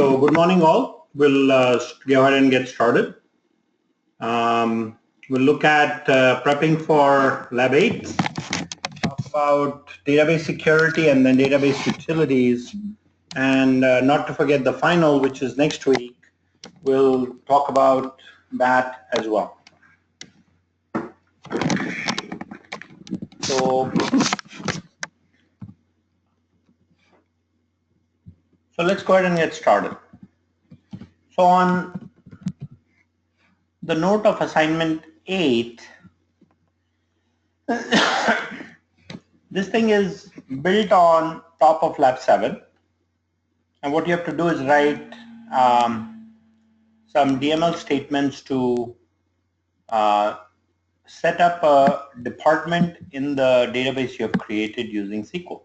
So good morning all. We'll go ahead and get started. We'll look at prepping for Lab 8, talk about database security and then database utilities, and not to forget the final, which is next week. We'll talk about that as well. So let's go ahead and get started. So on the note of assignment 8, this thing is built on top of Lab 7, and what you have to do is write some DML statements to set up a department in the database you have created using SQL.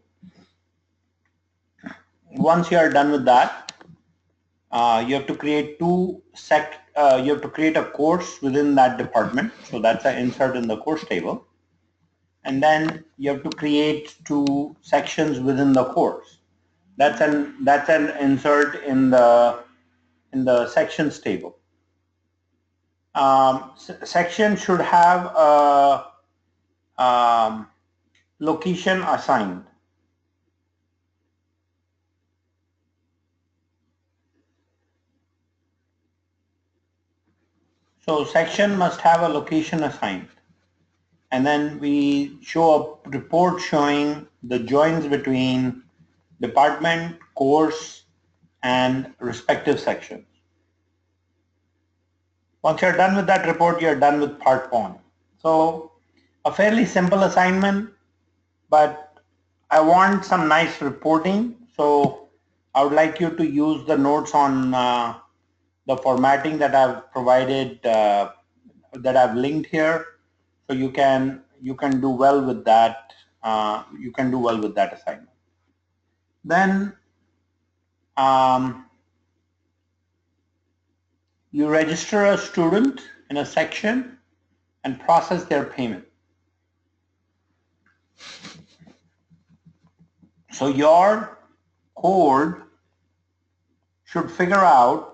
Once you are done with that, you have to create you have to create a course within that department. So that's an insert in the course table. And then you have to create 2 sections within the course. That's an insert in the sections table. Section should have a location assigned. So section must have a location assigned. And then we show a report showing the joins between department, course, and respective sections. Once you're done with that report, you're done with part 1. So a fairly simple assignment, but I want some nice reporting. So I would like you to use the notes on the formatting that I've provided, that I've linked here. So you can do well with that. You can do well with that assignment. Then you register a student in a section and process their payment. So your code should figure out.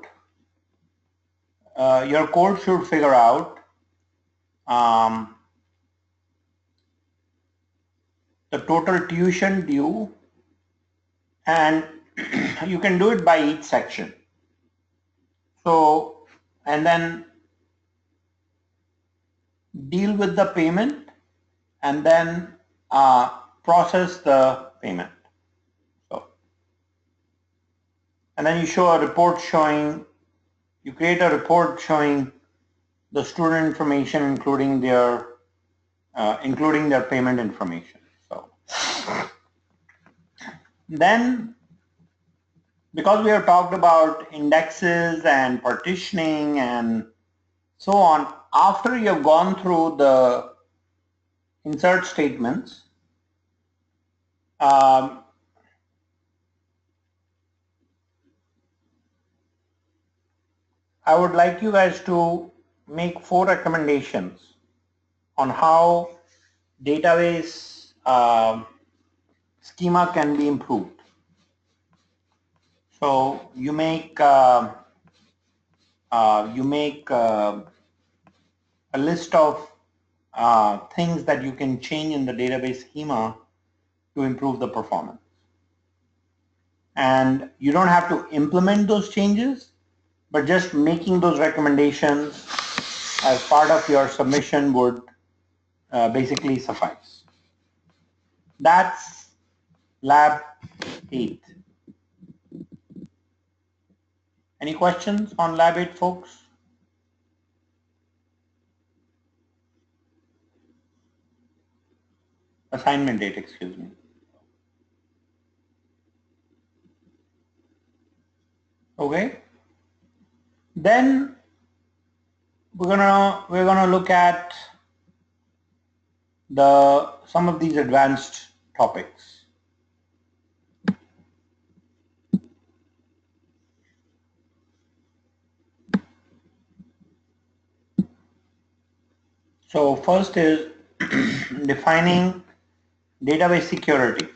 The total tuition due, and you can do it by each section. So, and then deal with the payment and then process the payment. So, and then you show a report showing, you create a report showing the student information, including their payment information. So then, because we have talked about indexes and partitioning and so on, after you have gone through the insert statements, I would like you guys to make 4 recommendations on how database schema can be improved. So you make a list of things that you can change in the database schema to improve the performance. And you don't have to implement those changes, but just making those recommendations as part of your submission would basically suffice. That's Lab 8. Any questions on Lab 8, folks? Assignment 8, excuse me. Okay. Then we're gonna look at some of these advanced topics. So first is defining database security.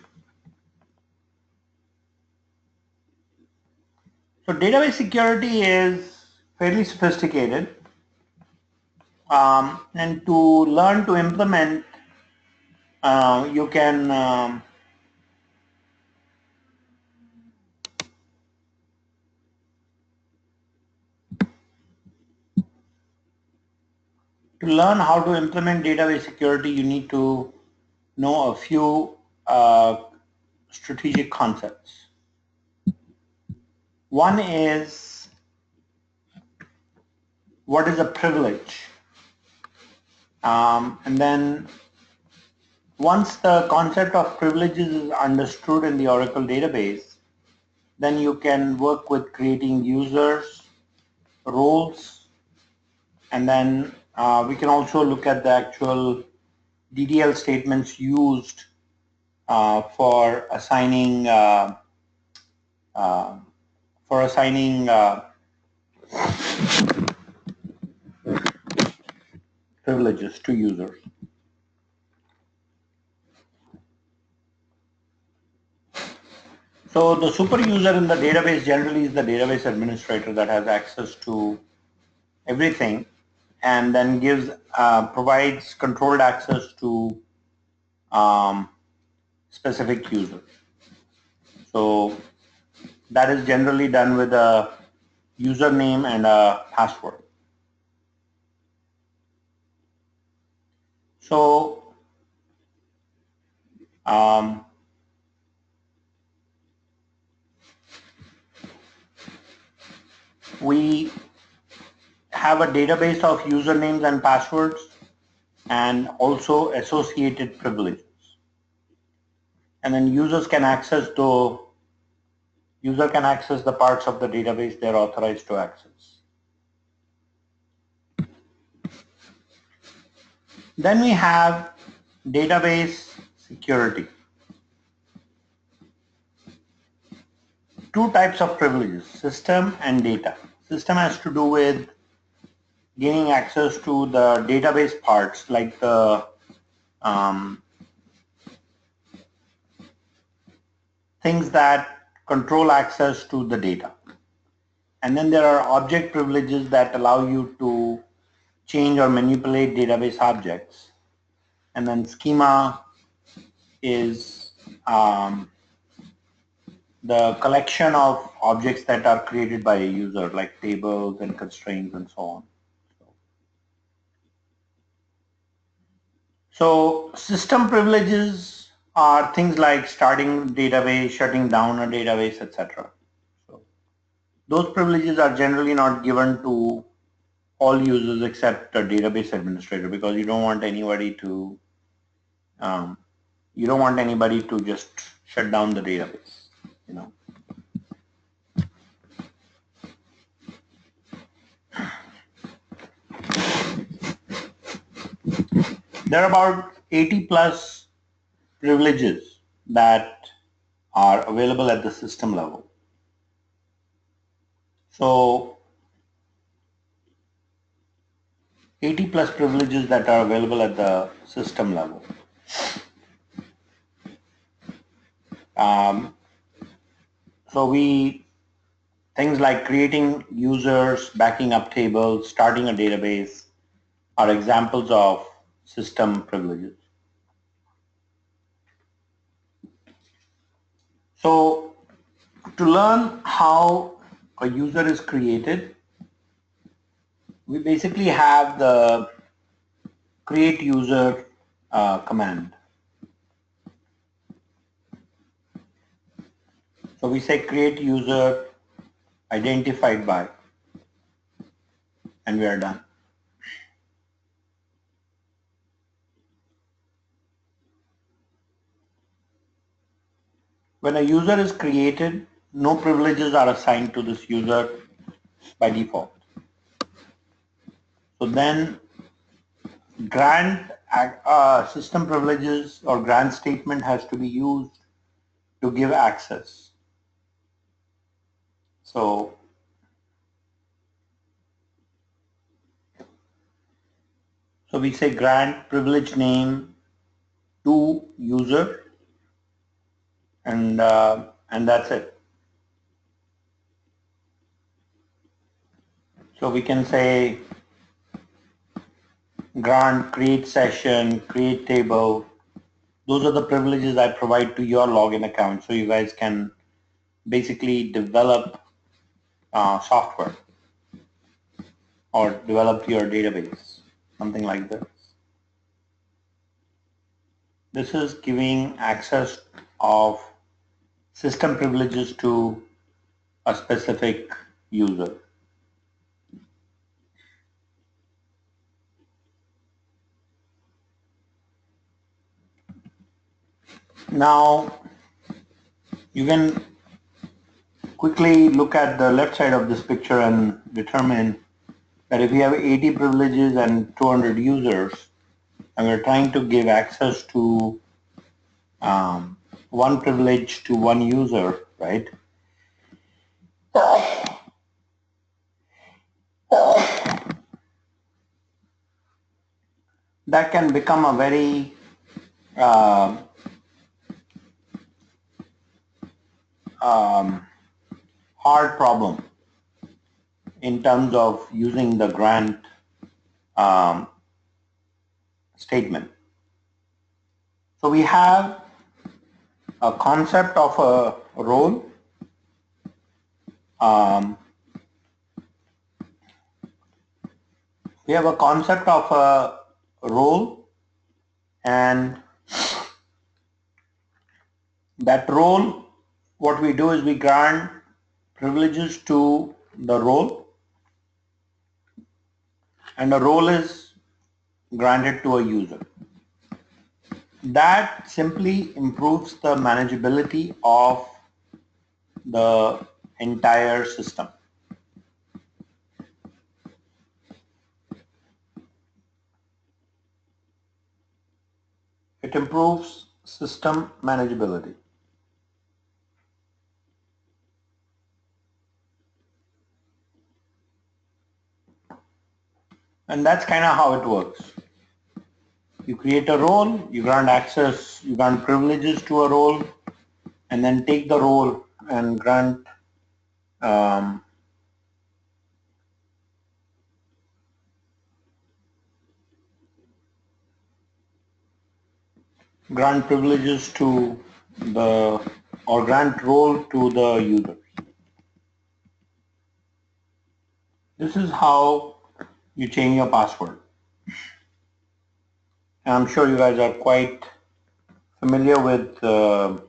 So database security is fairly sophisticated, and to learn to implement, you can to learn how to implement database security, you need to know a few strategic concepts. One is, what is a privilege? And then once the concept of privileges is understood in the Oracle database, then you can work with creating users, roles, and then we can also look at the actual DDL statements used for assigning uh, privileges to users. So the super user in the database generally is the database administrator that has access to everything, and then provides controlled access to specific users. So that is generally done with a username and a password. So we have a database of usernames and passwords, and also associated privileges. And then user can access the parts of the database they're authorized to access. Then we have database security. Two types of privileges, system and data. System has to do with gaining access to the database parts, like the things that control access to the data. And then there are object privileges that allow you to change or manipulate database objects. And then schema is the collection of objects that are created by a user, like tables and constraints and so on. So system privileges are things like starting a database, shutting down a database, etc. So those privileges are generally not given to all users except the database administrator, because you don't want anybody to just shut down the database. There are about 80 plus privileges that are available at the system level. So 80 plus privileges that are available at the system level. So things like creating users, backing up tables, starting a database are examples of system privileges. So to learn how a user is created, we basically have the create user command. So we say create user identified by, and we are done. When a user is created, no privileges are assigned to this user by default. So then grant system privileges or grant statement has to be used to give access. So we say grant privilege name to user, and that's it. So we can say grant, create session, create table. Those are the privileges I provide to your login account, so you guys can basically develop software or develop your database, something like this. This is giving access of system privileges to a specific user. Now you can quickly look at the left side of this picture and determine that if we have 80 privileges and 200 users and we're trying to give access to one privilege to one user, right? That can become a very hard problem in terms of using the grant statement. So we have a concept of a role. We have a concept of a role, and that role, what we do is we grant privileges to the role, and a role is granted to a user. That simply improves the manageability of the entire system. It improves system manageability. And that's kind of how it works. You create a role, you grant access, you grant privileges to a role, and then take the role and grant grant privileges to the, or grant role to the users. This is how you change your password. And I'm sure you guys are quite familiar with the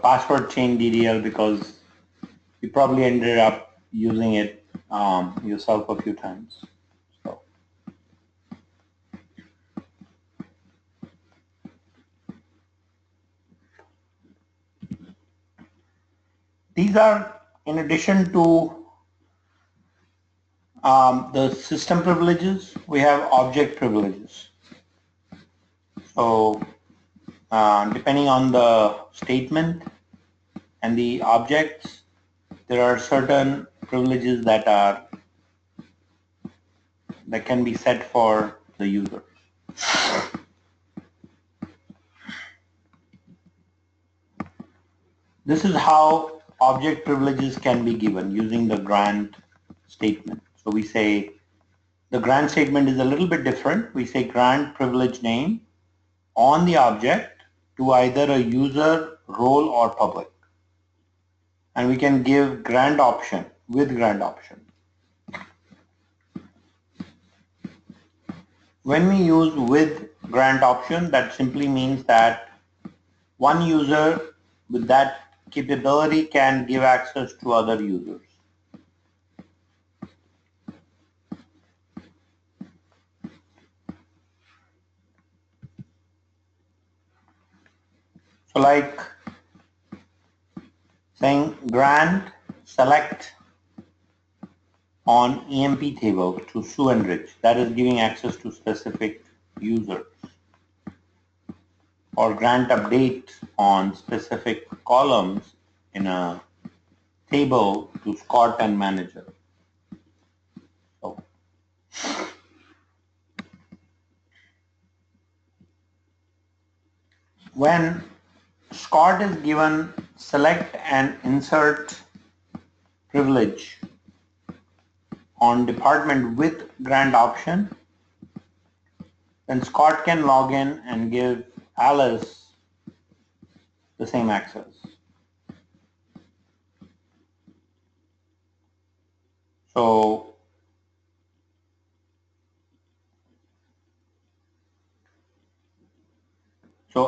password change DDL because you probably ended up using it yourself a few times. So these are in addition to the system privileges, we have object privileges. So depending on the statement and the objects, there are certain privileges that can be set for the user. This is how object privileges can be given using the grant statement. So we say the grant statement is a little bit different. We say grant privilege name on the object to either a user, role, or public. And we can give grant option with grant option. When we use with grant option, that simply means that one user with that capability can give access to other users. So like saying grant select on EMP table to SueEnrich, that is giving access to specific users. Or grant update on specific columns in a table to Scott and manager. So, when Scott is given select and insert privilege on department with grant option, then Scott can log in and give Alice the same access. So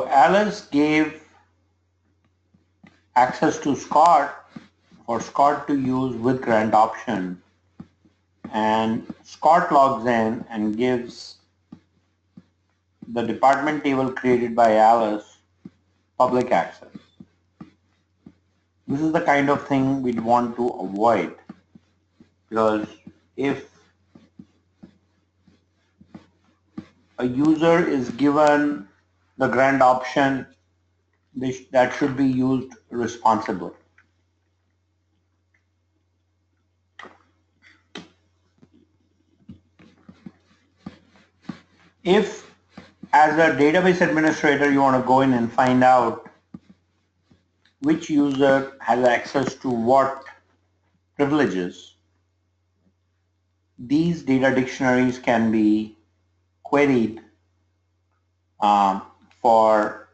Alice gave access to Scott for Scott to use with grant option, and Scott logs in and gives the department table created by Alice public access. This is the kind of thing we'd want to avoid, because if a user is given the grant option, that should be used responsibly. If, as a database administrator, you want to go in and find out which user has access to what privileges, these data dictionaries can be queried for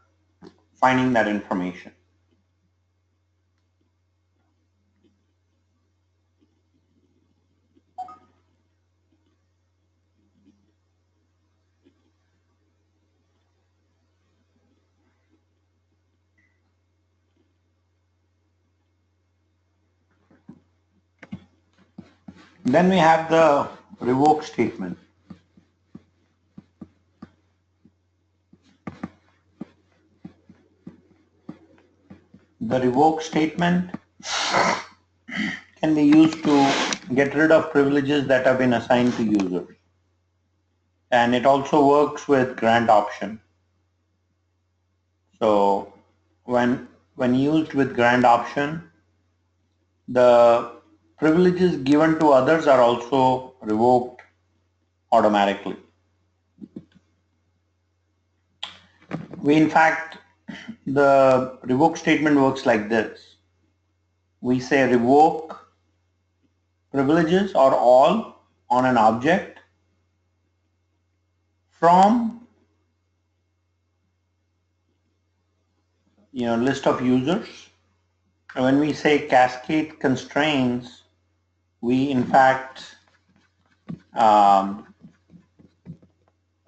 finding that information. Then we have the revoke statement. The revoke statement can be used to get rid of privileges that have been assigned to users. And it also works with grant option. So when used with grant option, the privileges given to others are also revoked automatically. In fact, the revoke statement works like this. We say revoke privileges or all on an object from list of users. And when we say cascade constraints, we in fact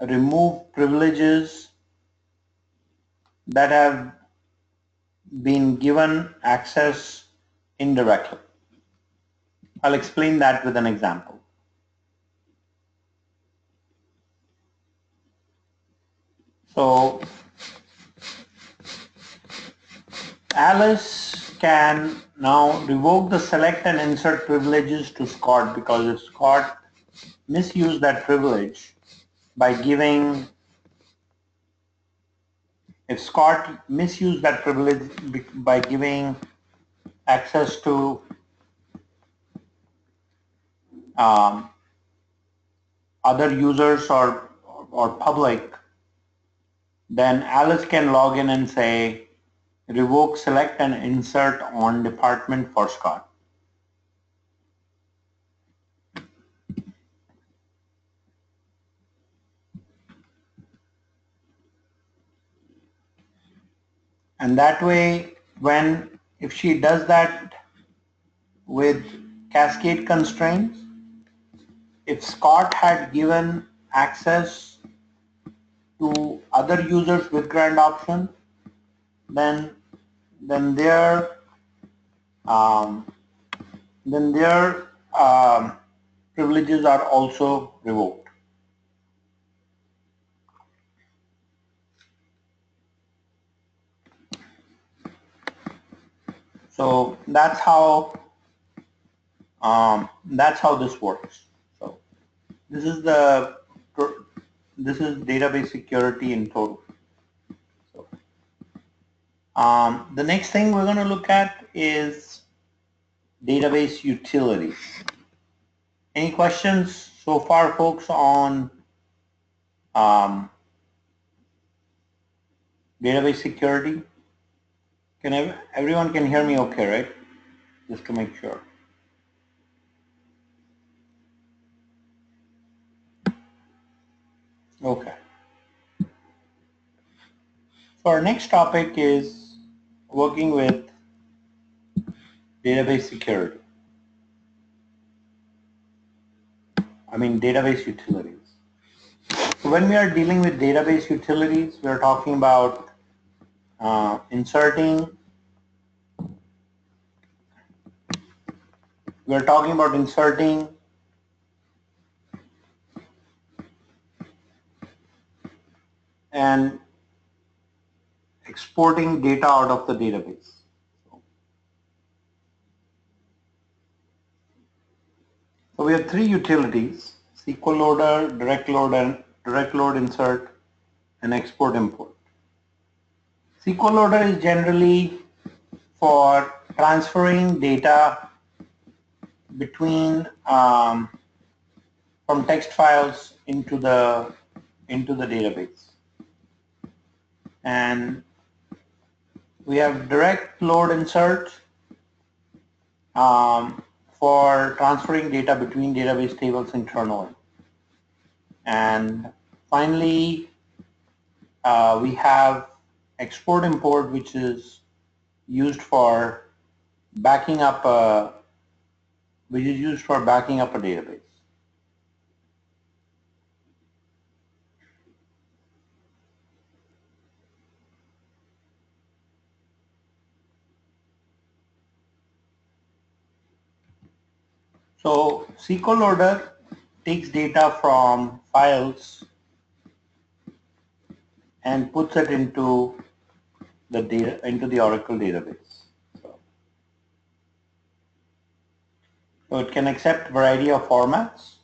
remove privileges that have been given access indirectly. I'll explain that with an example. So Alice can now revoke the select and insert privileges to Scott, because if Scott misused that privilege by giving access to other users or public, then Alice can log in and say revoke select and insert on department for Scott. And that way, if she does that with cascade constraints, if Scott had given access to other users with grant option, then their privileges are also revoked. So that's how this works. So this is database security in total. So the next thing we're going to look at is database utility. Any questions so far, folks, on database security? Everyone can hear me okay, right? Just to make sure. Okay. So our next topic is working with database security. Database utilities. So when we are dealing with database utilities, we are talking about inserting. We are talking about inserting and exporting data out of the database. So we have three utilities: SQL Loader, Direct Load Insert, and Export Import. SQL Loader is generally for transferring data between from text files into the database, and we have Direct Load Insert for transferring data between database tables internally. And finally, we have export import, which is used for backing up a database. So SQL Loader takes data from files and puts it into the Oracle database. So it can accept a variety of formats.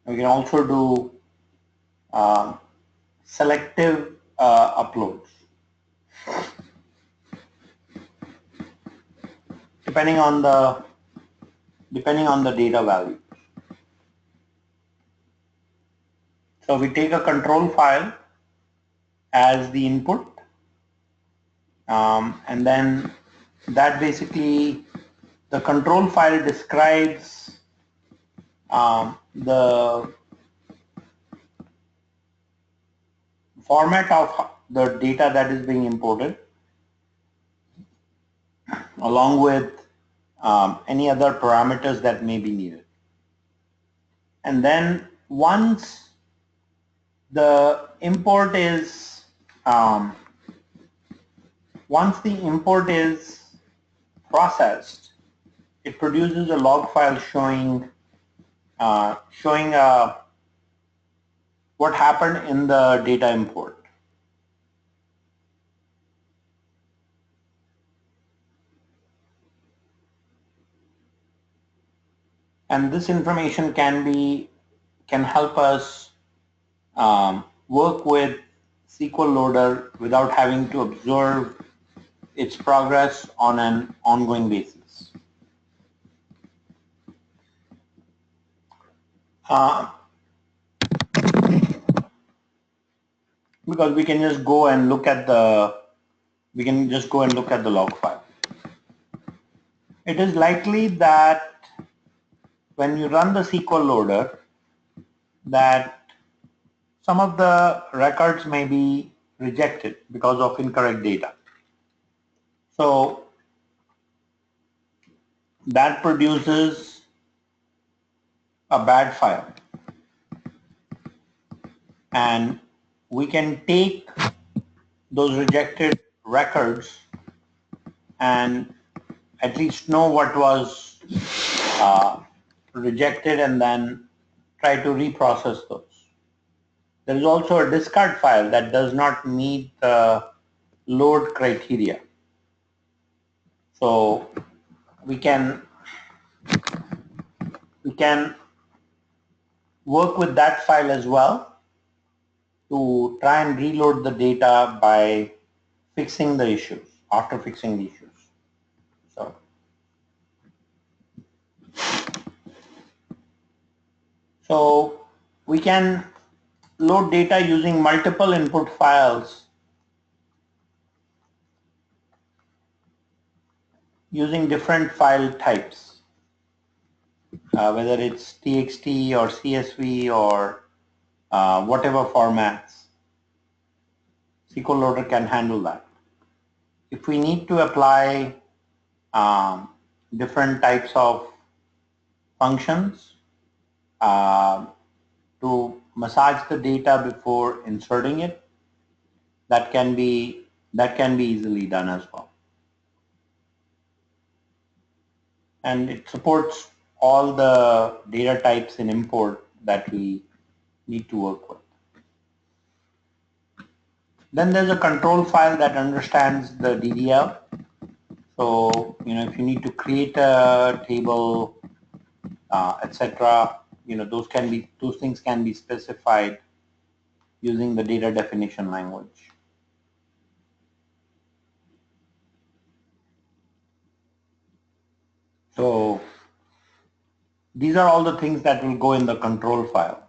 We can also do selective uploads depending on the data value. So we take a control file as the input, and then that basically the control file describes the format of the data that is being imported, along with any other parameters that may be needed. And then once the import is processed, it produces a log file showing what happened in the data import. And this information can help us work with SQL Loader without having to observe its progress on an ongoing basis. Because we can just go and look at the log file. It is likely that when you run the SQL Loader, that some of the records may be rejected because of incorrect data. So that produces a bad file, and we can take those rejected records and at least know what was rejected and then try to reprocess those. There is also a discard file that does not meet the load criteria. So we can work with that file as well to try and reload the data by fixing the issues, after fixing the issues. So we can load data using multiple input files using different file types, whether it's TXT or CSV or whatever formats. SQL Loader can handle that. If we need to apply different types of functions to massage the data before inserting it, that can be easily done as well. And it supports all the data types in import that we need to work with. Then there's a control file that understands the DDL. So, if you need to create a table, etc., those things can be specified using the data definition language. So these are all the things that will go in the control file.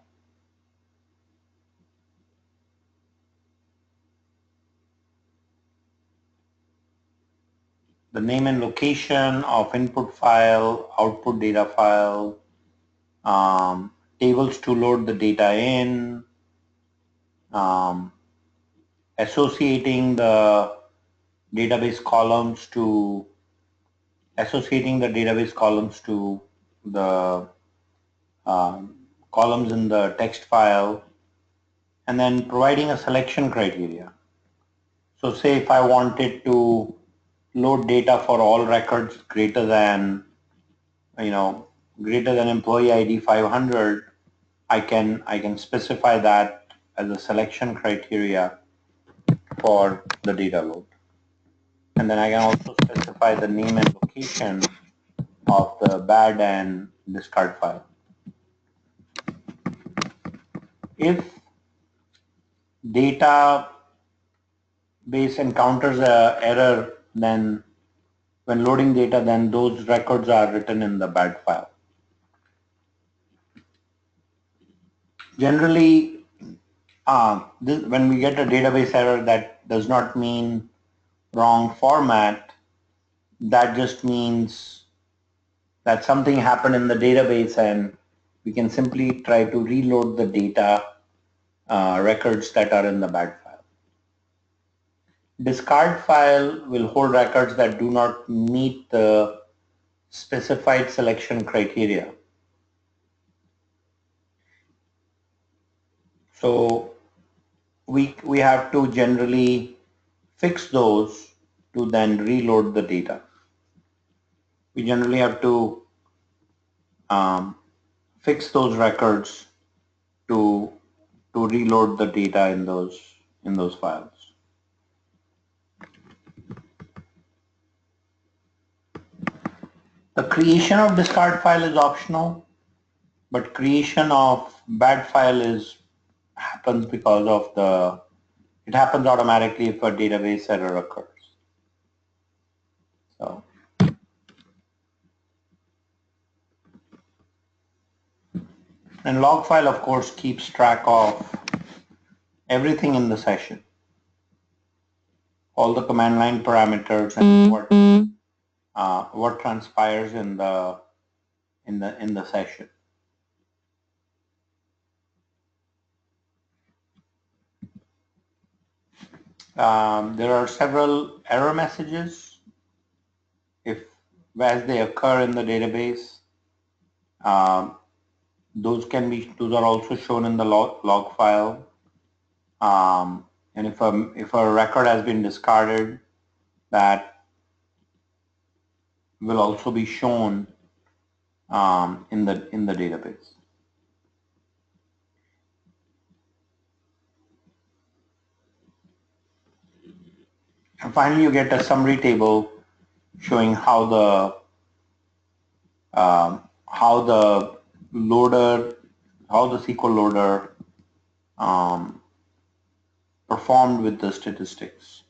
The name and location of input file, output data file, tables to load the data in, associating the database columns to the columns in the text file, and then providing a selection criteria. So say if I wanted to load data for all records greater than employee ID 500, I can specify that as a selection criteria for the data load. And then I can also specify the name and location of the bad and discard file. If database encounters an error, then when loading data, then those records are written in the bad file. Generally, when we get a database error, that does not mean wrong format. That just means that something happened in the database, and we can simply try to reload the data records that are in the bad file. Discard file will hold records that do not meet the specified selection criteria. So we have to generally fix those to then reload the data. We generally have to fix those records to reload the data in those files. The creation of discard file is optional, but creation of bad file happens because of it happens automatically if a database error occurs. So and log file, of course, keeps track of everything in the session, all the command line parameters and what transpires in the session. There are several error messages as they occur in the database. Those are also shown in the log file. And if a record has been discarded, that will also be shown in the database. And finally, you get a summary table showing how the SQL Loader performed with the statistics,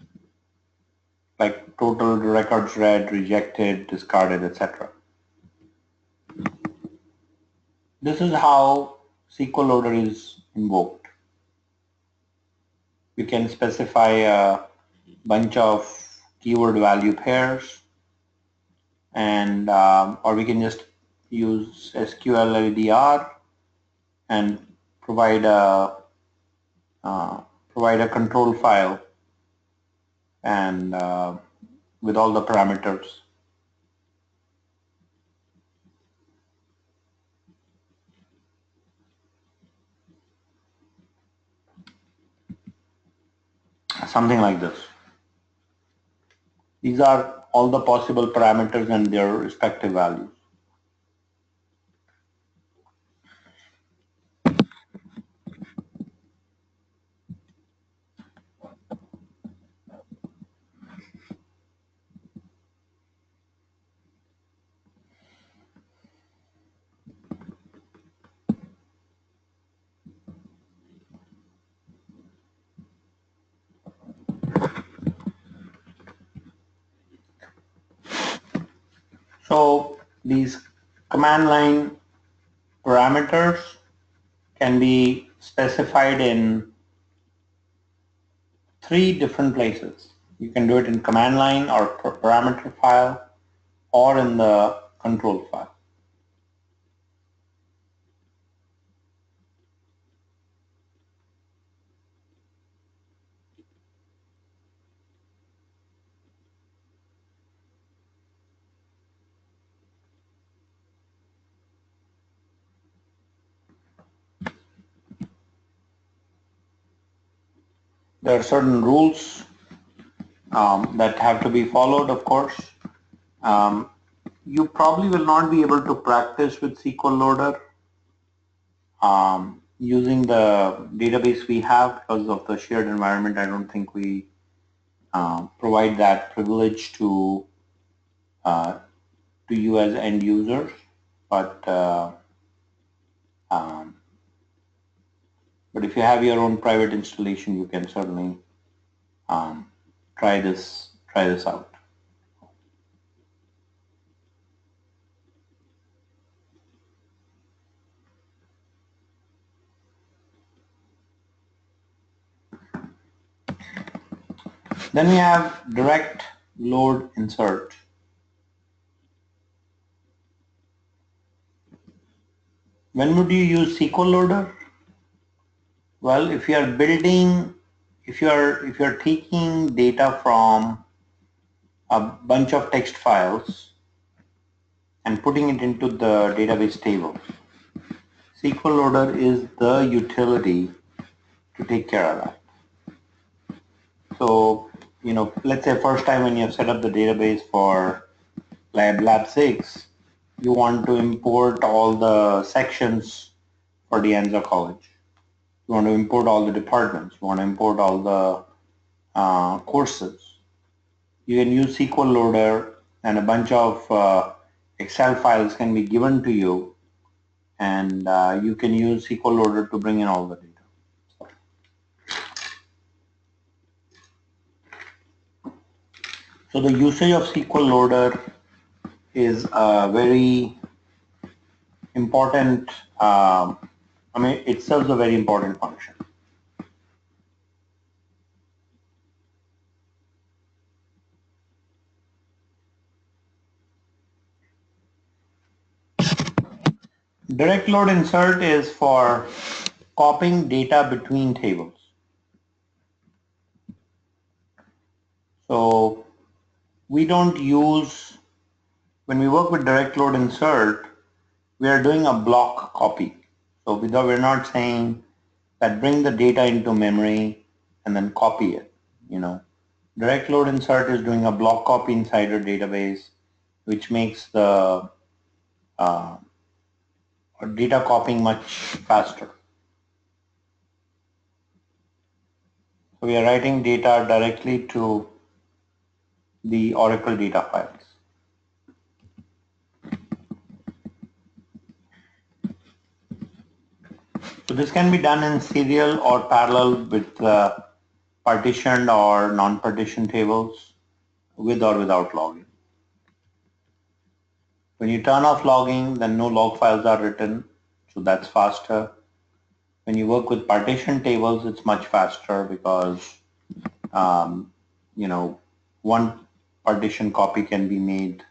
like total records read, rejected, discarded, etc. This is how SQL Loader is invoked. We can specify a bunch of keyword value pairs, and or we can just use SQL LDR and provide a provide a control file and with all the parameters. Something like this. These are all the possible parameters and their respective values. So these command line parameters can be specified in 3 different places. You can do it in command line or parameter file or in the control file. There are certain rules that have to be followed, of course. You probably will not be able to practice with SQL Loader using the database we have because of the shared environment. I don't think we provide that privilege to you as end users, but if you have your own private installation, you can certainly try this out. Then we have direct load insert. When would you use SQL Loader? Well, if you are building, if you are taking data from a bunch of text files and putting it into the database table, SQL Loader is the utility to take care of that. So, let's say first time when you have set up the database for Lab 6, you want to import all the sections for the Anza College. You want to import all the departments. You want to import all the courses. You can use SQL Loader and a bunch of Excel files can be given to you, and you can use SQL Loader to bring in all the data. So the usage of SQL Loader is a very important, it serves a very important function. Direct load insert is for copying data between tables. So we don't use, when we work with direct load insert, we are doing a block copy. So we're not saying that bring the data into memory and then copy it. Direct load insert is doing a block copy inside a database, which makes the data copying much faster. So we are writing data directly to the Oracle data files. So this can be done in serial or parallel with partitioned or non-partitioned tables with or without logging. When you turn off logging, then no log files are written, so that's faster. When you work with partition tables, it's much faster because one partition copy can be made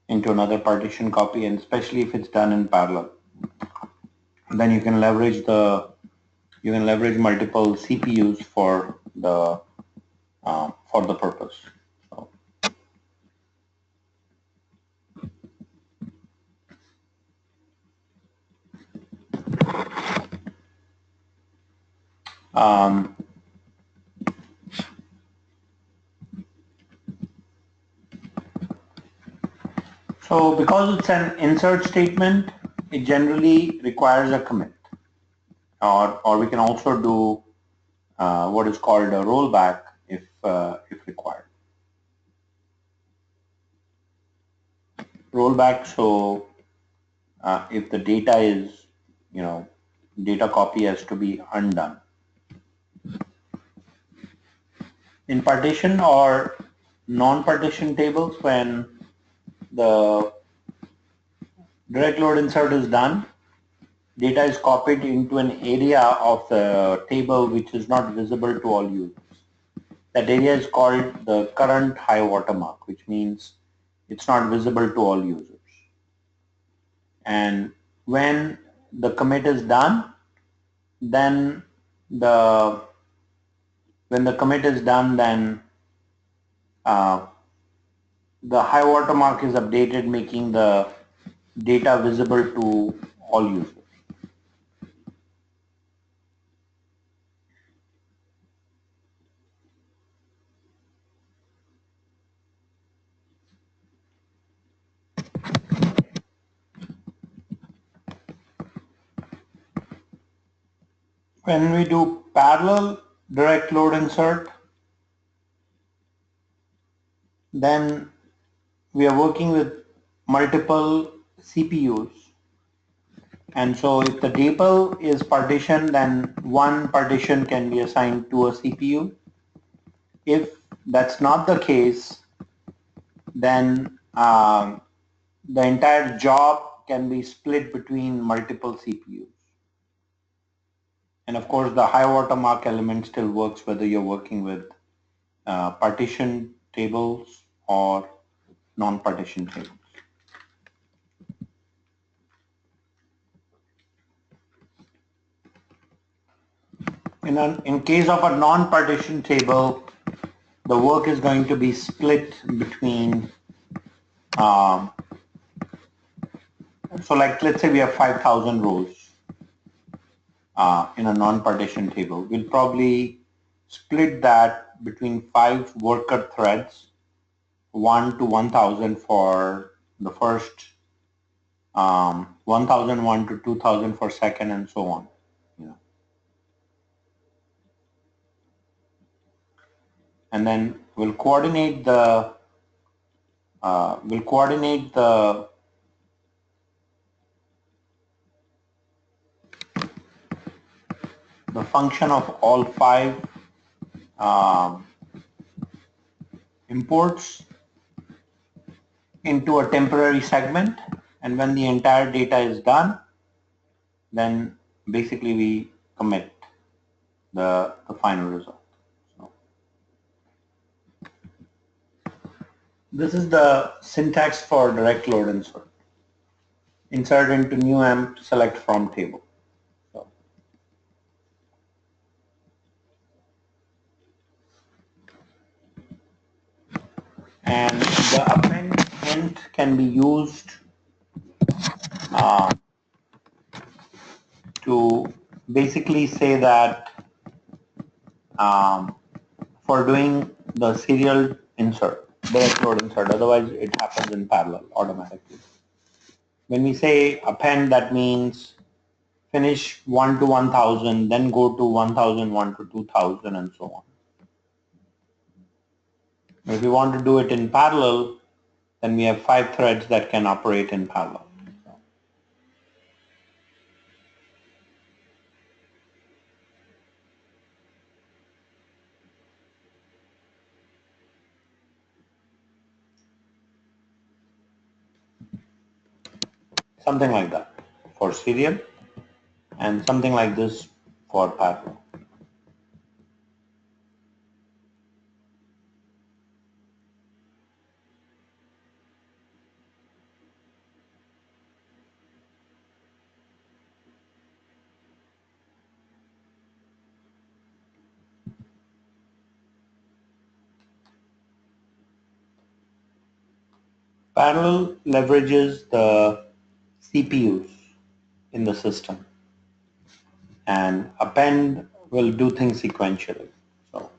into another partition copy, and especially if it's done in parallel. Then you can leverage the You can leverage multiple CPUs for the purpose. So, um, so because it's an insert statement, it generally requires a commit, or we can also do what is called a rollback if required. Rollback, so if the data is, data copy has to be undone. In partition or non-partition tables, when the direct load insert is done, data is copied into an area of the table which is not visible to all users. That area is called the current high watermark, which means it's not visible to all users. And when the commit is done, then when the commit is done, then the high watermark is updated, making the data visible to all users. When we do parallel direct load insert, then we are working with multiple CPUs. And so if the table is partitioned, then one partition can be assigned to a CPU. If that's not the case, then the entire job can be split between multiple CPUs. And of course, the high watermark element still works whether you're working with partition tables or non-partition tables. In case of a non-partition table, the work is going to be split between, so like let's say we have 5,000 rows in a non-partition table. We'll probably split that between 5 worker threads, 1 to 1,000 for the first, 1,001 to 2,000 for second, and so on. And then we'll coordinate the function of all 5 imports into a temporary segment, and when the entire data is done, then basically we commit the final result. So this is the syntax for direct load insert. Insert into new amp, select from table. So, and the append hint can be used to basically say that for doing the serial insert, direct load insert, otherwise it happens in parallel automatically. When we say append, that means finish 1 to 1,000, then go to 1,001 to 2,000, and so on. If we want to do it in parallel, then we have 5 threads that can operate in parallel. Something like that for serial, and something like this for parallel. Parallel leverages the CPUs in the system, and append will do things sequentially. So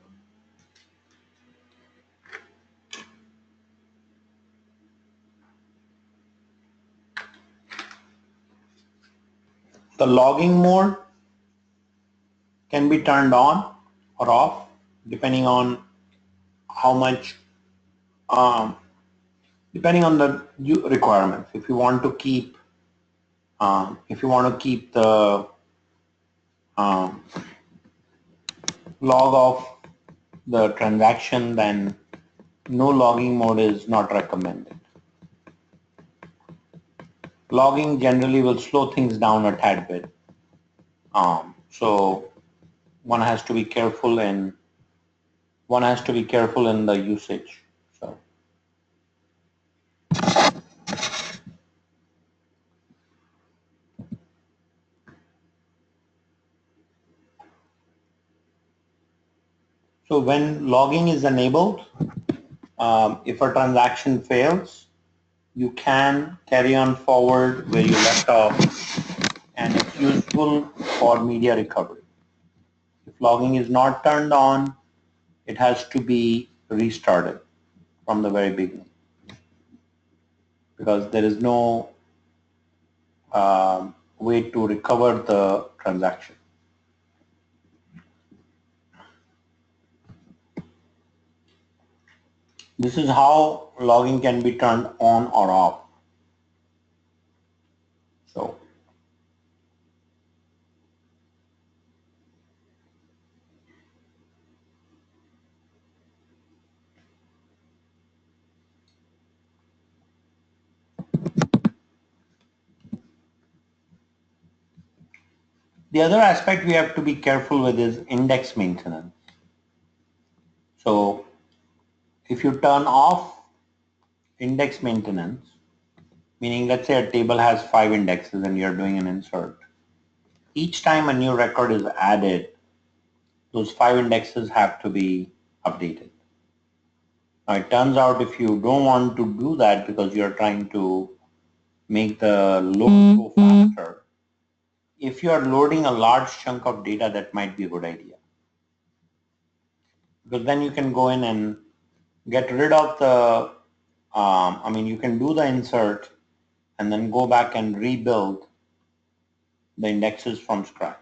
the logging mode can be turned on or off depending on how much, depending on the requirements. If you want to keep the um, log of the transaction, then no logging mode is not recommended. Logging generally will slow things down a tad bit. So one has to be careful in the usage. So when logging is enabled, if a transaction fails, you can carry on forward where you left off, and it's useful for media recovery. If logging is not turned on, it has to be restarted from the very beginning, because there is no way to recover the transaction. This is how logging can be turned on or off. So the other aspect we have to be careful with is index maintenance. So if you turn off index maintenance, meaning let's say a table has 5 indexes and you're doing an insert, each time a new record is added, those 5 indexes have to be updated. Now it turns out if you don't want to do that because you're trying to make the load go faster, if you are loading a large chunk of data, that might be a good idea. Because then you can go in and get rid of the, you can do the insert and then go back and rebuild the indexes from scratch.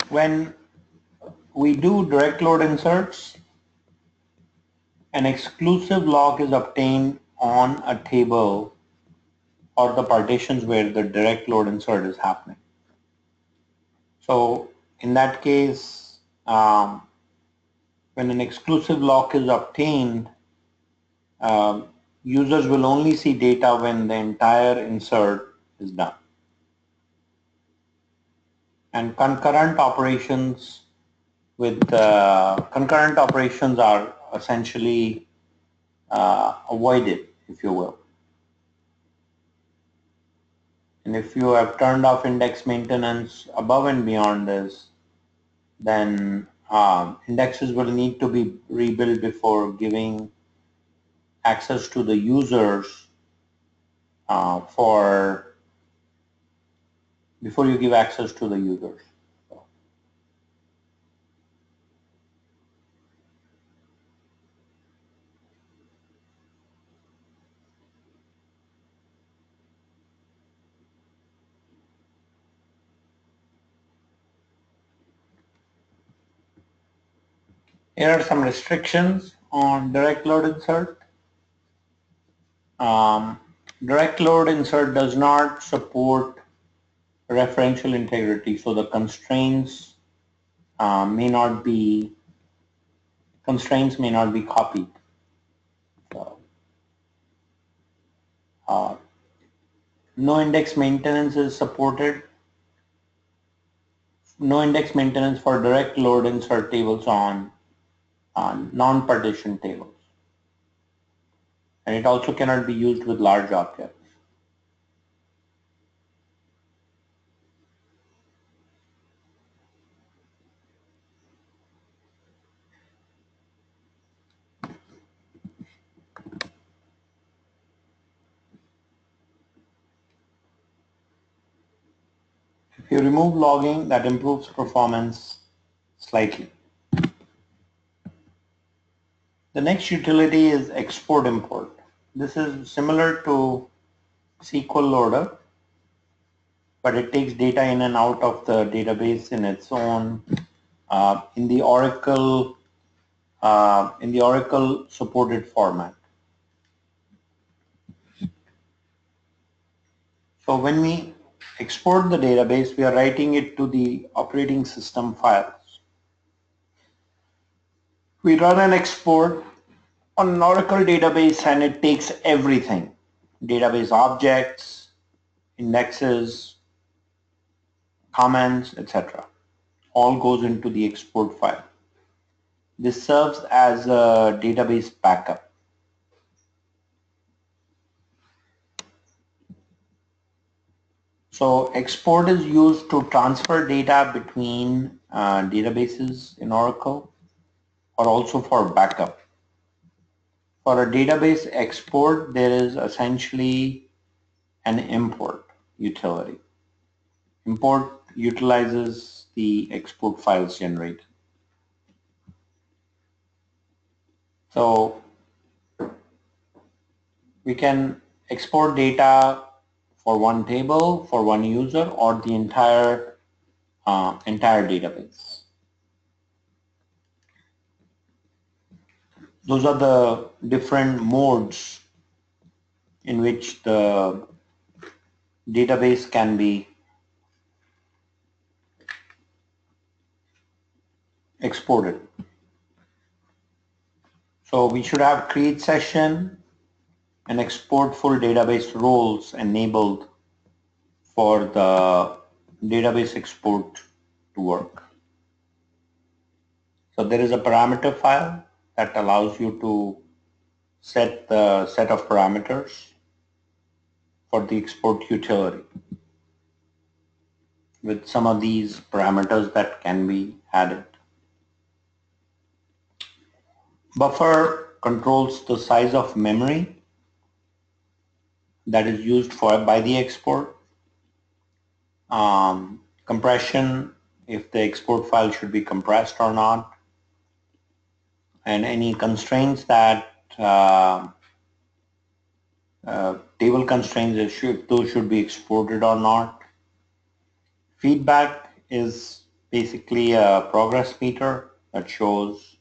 When we do direct load inserts, an exclusive log is obtained on a table or the partitions where the direct load insert is happening. So in that case, when an exclusive lock is obtained, users will only see data when the entire insert is done. And concurrent operations are essentially avoided, if you will. And if you have turned off index maintenance above and beyond this, then indexes will need to be rebuilt before giving access to the users before you give access to the users. Here are some restrictions on direct load insert. Direct load insert does not support referential integrity, so the constraints may not be copied. So, no index maintenance is supported. No index maintenance for direct load insert tables on non-partition tables. And it also cannot be used with large objects. If you remove logging, that improves performance slightly. The next utility is export import. This is similar to SQL Loader, but it takes data in and out of the database in its own in the Oracle supported format. So when we export the database, we are writing it to the operating system files. We run an export on an Oracle database and it takes everything: database objects, indexes, comments, etc. All goes into the export file. This serves as a database backup. So export is used to transfer data between databases in Oracle, or also for backup. For a database export, there is essentially an import utility. Import utilizes the export files generated. So we can export data for one table, for one user, or the entire database. Those are the different modes in which the database can be exported. So we should have create session and export full database roles enabled for the database export to work. So there is a parameter file that allows you to set the set of parameters for the export utility with some of these parameters that can be added. Buffer controls the size of memory that is used by the export. Compression, if the export file should be compressed or not, and any constraints that table constraints, those should be exported or not. Feedback is basically a progress meter that shows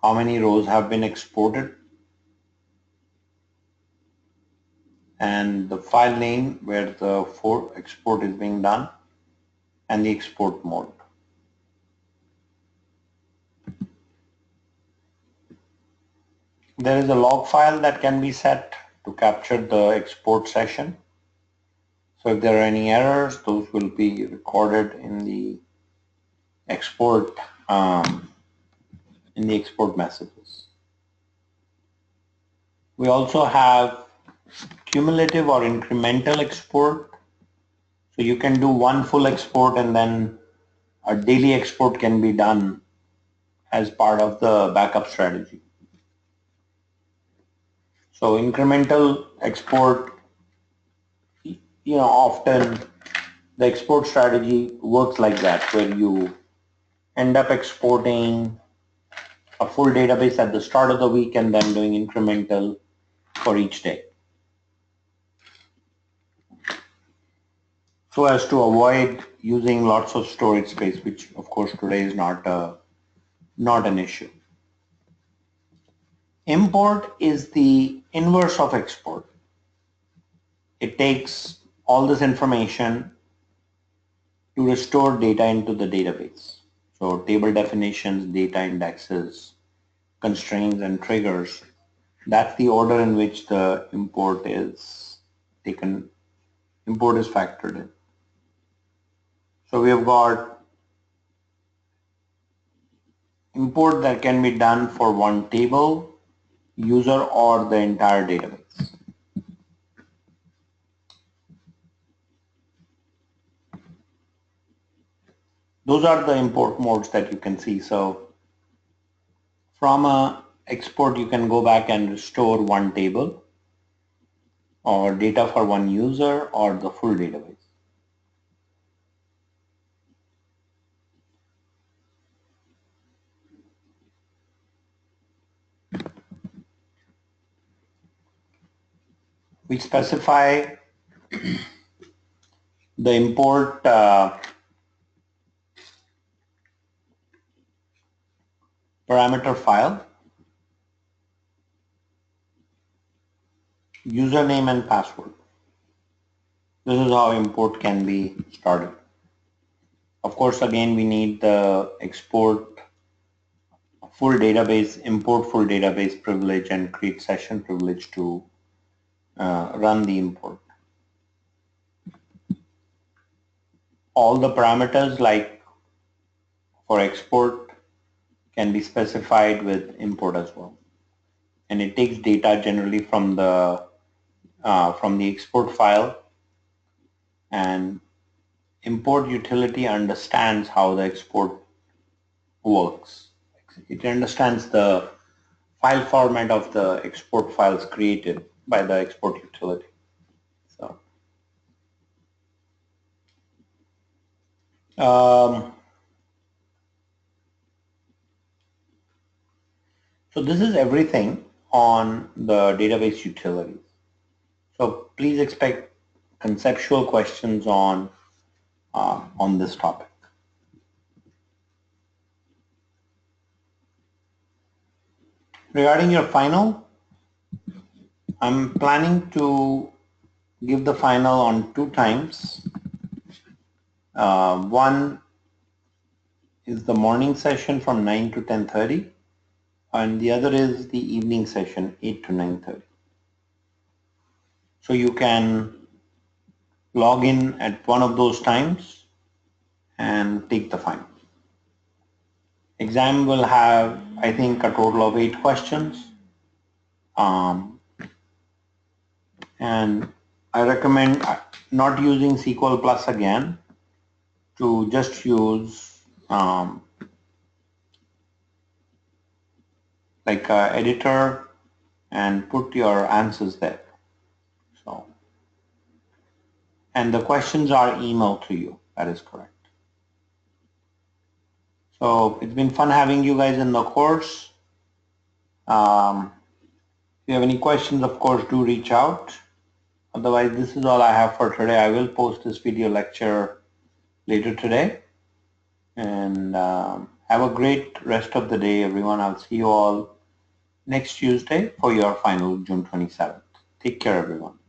how many rows have been exported, and the file name where the export is being done, and the export mode. There is a log file that can be set to capture the export session. So if there are any errors, those will be recorded in the export messages. We also have cumulative or incremental export. So you can do one full export and then a daily export can be done as part of the backup strategy. So incremental export, often the export strategy works like that, where you end up exporting a full database at the start of the week and then doing incremental for each day, so as to avoid using lots of storage space, which of course today is not an issue. Import is the inverse of export. It takes all this information to restore data into the database. So table definitions, data indexes, constraints, and triggers. That's the order in which the import is factored in. So we have got import that can be done for one table, user, or the entire database. Those are the import modes that you can see. So from a export, you can go back and restore one table or data for one user or the full database. we specify the import parameter file, username and password. This is how import can be started. Of course, again, we need the export full database, import full database privilege and create session privilege to run the import. All the parameters like for export can be specified with import as well. And it takes data generally from the export file, and import utility understands how the export works. It understands the file format of the export files created by the export utility. So this is everything on the database utilities. So please expect conceptual questions on this topic. Regarding your final, I'm planning to give the final on 2 times. One is the morning session from 9 to 10:30, and the other is the evening session 8 to 9:30. So you can log in at one of those times and take the final. Exam will have, I think, a total of 8 questions. And I recommend not using SQL Plus again, to just use like an editor and put your answers there. So, and the questions are emailed to you. That is correct. So it's been fun having you guys in the course. If you have any questions, of course, do reach out. Otherwise, this is all I have for today. I will post this video lecture later today. And have a great rest of the day, everyone. I'll see you all next Tuesday for your final, June 27th. Take care, everyone.